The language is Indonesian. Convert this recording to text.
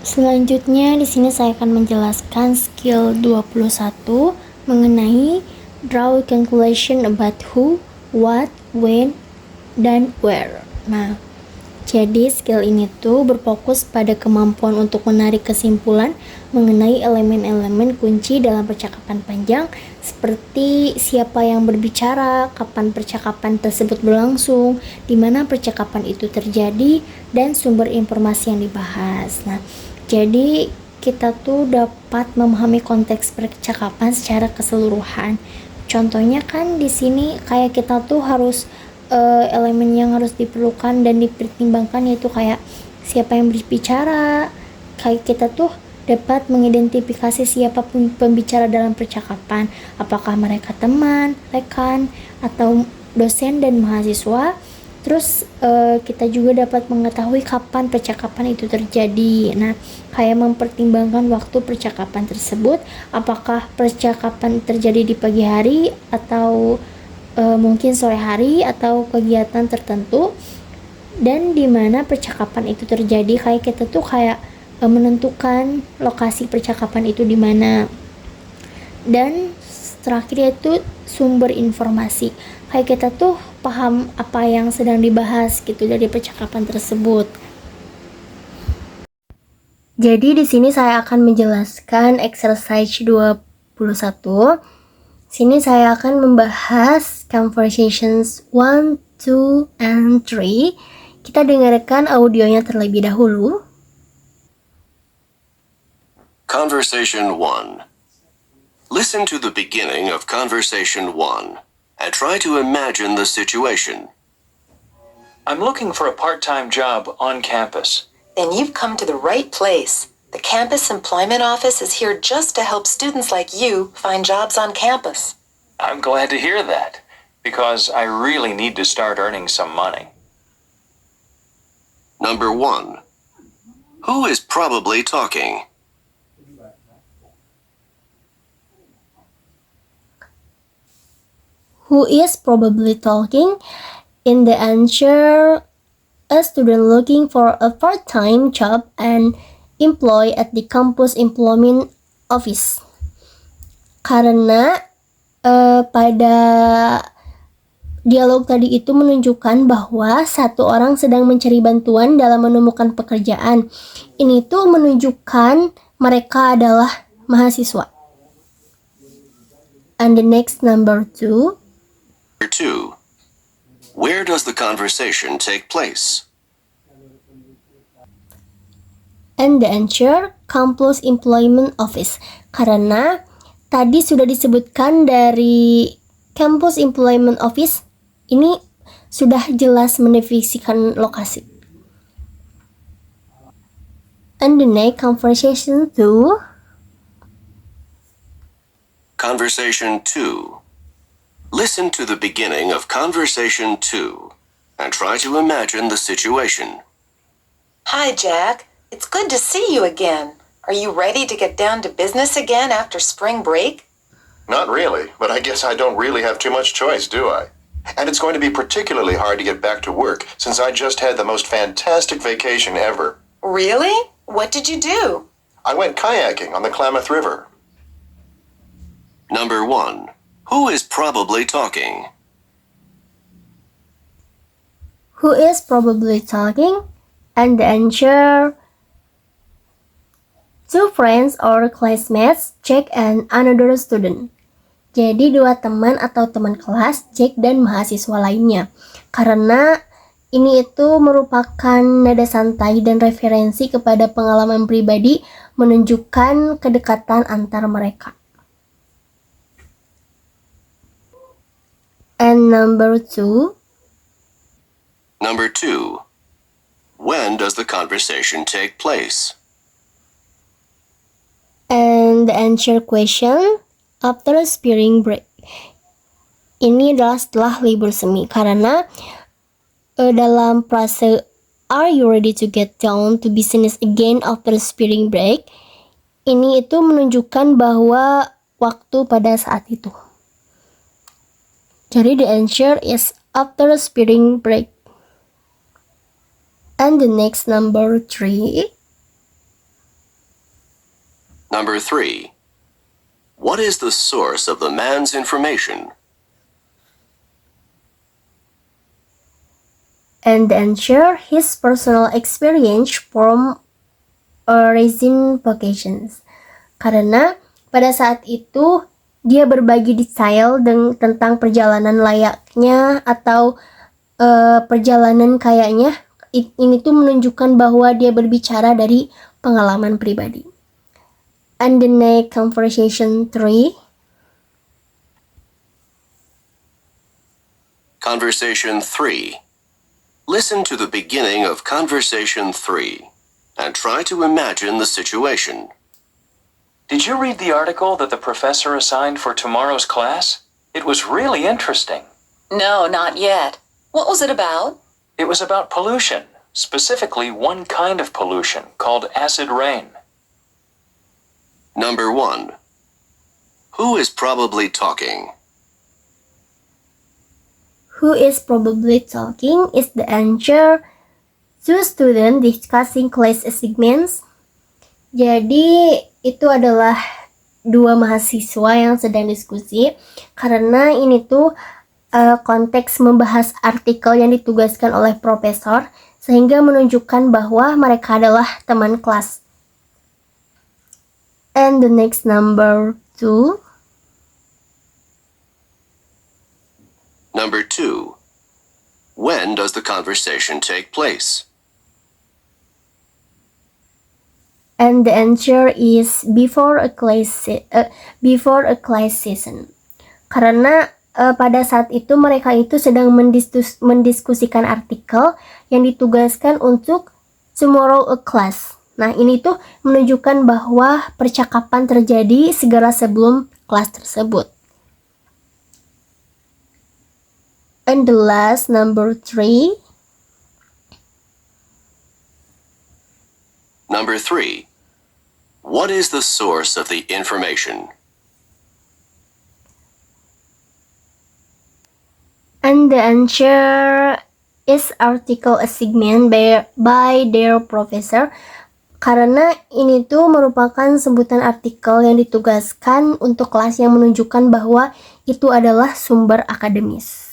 Selanjutnya di sini saya akan menjelaskan skill 21 mengenai draw calculation about who, what, when, dan where. Nah, jadi skill ini tuh berfokus pada kemampuan untuk menarik kesimpulan mengenai elemen-elemen kunci dalam percakapan panjang seperti siapa yang berbicara, kapan percakapan tersebut berlangsung, di mana percakapan itu terjadi, dan sumber informasi yang dibahas. Nah, jadi kita tuh dapat memahami konteks percakapan secara keseluruhan. Contohnya kan di sini kayak kita tuh harus elemen yang harus diperlukan dan dipertimbangkan yaitu kayak siapa yang berbicara, kayak kita tuh dapat mengidentifikasi siapa pembicara dalam percakapan, apakah mereka teman, rekan, atau dosen dan mahasiswa. Terus kita juga dapat mengetahui kapan percakapan itu terjadi. Nah, kayak mempertimbangkan waktu percakapan tersebut, apakah percakapan terjadi di pagi hari atau mungkin sore hari atau kegiatan tertentu, dan di mana percakapan itu terjadi. Kayak kita tuh kayak menentukan lokasi percakapan itu di mana. Dan terakhir yaitu sumber informasi. Kayak kita tuh paham apa yang sedang dibahas gitu dari percakapan tersebut. Jadi di sini saya akan menjelaskan exercise 21. Sini saya akan membahas conversations 1, 2, and 3. Kita dengarkan audionya terlebih dahulu. Conversation 1. Listen to the beginning of Conversation 1 and try to imagine the situation. I'm looking for a part-time job on campus. Then you've come to the right place. The campus employment office is here just to help students like you find jobs on campus. I'm glad to hear that, because I really need to start earning some money. Number 1. Who is probably talking? Who is probably talking? In the answer, a student looking for a part-time job and employed at the campus employment office. Karena pada dialog tadi itu menunjukkan bahwa satu orang sedang mencari bantuan dalam menemukan pekerjaan. Ini tuh menunjukkan mereka adalah mahasiswa. And the next number 2. Number 2. Where does the conversation take place? And the answer, campus employment office. Karena tadi sudah disebutkan dari campus employment office, ini sudah jelas mendefinisikan lokasi. And the next, conversation 2. Conversation 2. Listen to the beginning of Conversation 2 and try to imagine the situation. Hi, Jack. It's good to see you again. Are you ready to get down to business again after spring break? Not really, but I guess I don't really have too much choice, do I? And it's going to be particularly hard to get back to work since I just had the most fantastic vacation ever. Really? What did you do? I went kayaking on the Klamath River. Number 1. Who is probably talking? Who is probably talking? And the answer, two friends or classmates, Jack and another student. Jadi dua teman atau teman kelas, Jack dan mahasiswa lainnya. Karena ini itu merupakan nada santai dan referensi kepada pengalaman pribadi menunjukkan kedekatan antar mereka. And number 2. Number 2. When does the conversation take place? And the answer question, after spring break. Ini adalah setelah libur semi, karena dalam frase are you ready to get down to business again after spring break, ini itu menunjukkan bahwa waktu pada saat itu. Jadi the answer is after spring break. And the next number 3. Number 3. What is the source of the man's information? And the answer, his personal experience from a recent vacations. Karena pada saat itu dia berbagi detail tentang perjalanan layaknya atau perjalanan kayaknya. Ini tuh menunjukkan bahwa dia berbicara dari pengalaman pribadi. And the next conversation 3. Conversation 3. Listen to the beginning of Conversation 3 and try to imagine the situation. Did you read the article that the professor assigned for tomorrow's class? It was really interesting. No, not yet. What was it about? It was about pollution, specifically one kind of pollution called acid rain. Number 1. Who is probably talking? Who is probably talking is the answer. Two students discussing class assignments. Jadi itu adalah dua mahasiswa yang sedang diskusi karena ini tuh konteks membahas artikel yang ditugaskan oleh profesor sehingga menunjukkan bahwa mereka adalah teman kelas. And the next number 2. Number 2. When does the conversation take place? And the answer is before a class session. Karena pada saat itu mereka itu sedang mendiskusikan artikel yang ditugaskan untuk tomorrow a class. Nah, ini tuh menunjukkan bahwa percakapan terjadi segera sebelum kelas tersebut. And the last, number 3. Number 3. What is the source of the information? And the answer is article assignment by their professor. Karena ini tuh merupakan sebutan artikel yang ditugaskan untuk kelas yang menunjukkan bahwa itu adalah sumber akademis.